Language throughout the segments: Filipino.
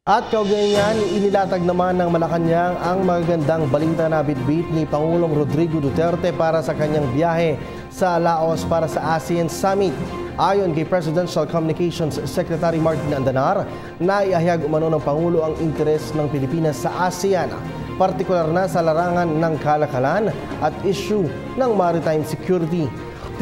At kaugnyan, inilatag naman ng Malacanang ang magagandang balita na bitbit ni Pangulong Rodrigo Duterte para sa kanyang biyahe sa Laos para sa ASEAN Summit. Ayon kay Presidential Communications Secretary Martin Andanar, naiahayag umano ng Pangulo ang interes ng Pilipinas sa ASEAN, partikular na sa larangan ng kalakalan at issue ng maritime security.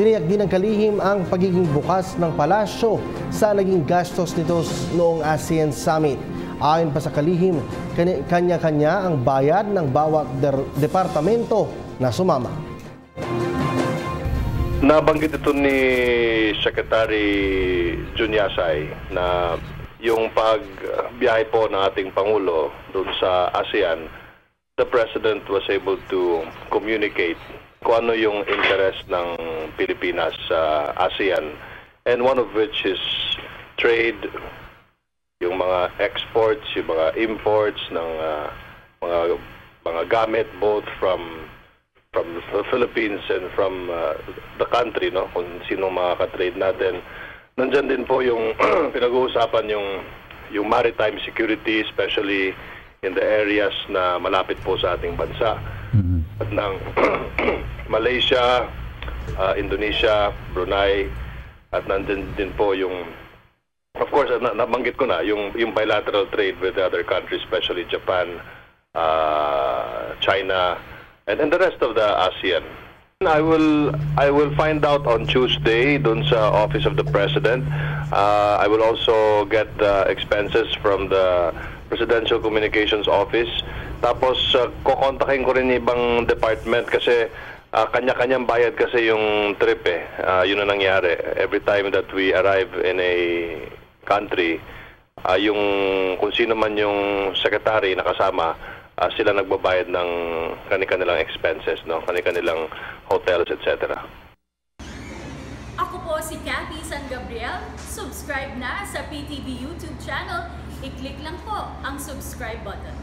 Tiniyak din ng kalihim ang pagiging bukas ng palasyo sa naging gastos nito noong ASEAN Summit. Ayon pa sa kalihim, kanya-kanya ang bayad ng bawat departamento na sumama. Nabanggit ito ni Secretary Junyasay na yung pagbiyahe po ng ating Pangulo doon sa ASEAN, the President was able to communicate kung ano yung interest ng Pilipinas sa ASEAN, and one of which is trade, yung mga exports, yung mga imports ng mga gamit both from the Philippines and from the country, no, kung sino makaka-trade natin. Nandyan din po yung pinag-uusapan yung maritime security, especially in the areas na malapit po sa ating bansa. At ng Malaysia, Indonesia, Brunei, at nandyan din po yung, of course, nabanggit ko na, yung bilateral trade with the other countries, especially Japan, China, and the rest of the ASEAN. I will find out on Tuesday dun sa Office of the President. I will also get the expenses from the Presidential Communications Office. Tapos kukontakin ko rin ibang department kasi kanya-kanyang bayad kasi yung trip eh. Yun ang nangyari. Every time that we arrive in a country, yung kung sino man yung secretary na kasama, sila nagbabayad ng kanilang expenses, no? Kanilang hotels, etc. Ako po si Cathy San Gabriel. Subscribe na sa PTV YouTube channel. I-click lang po ang subscribe button.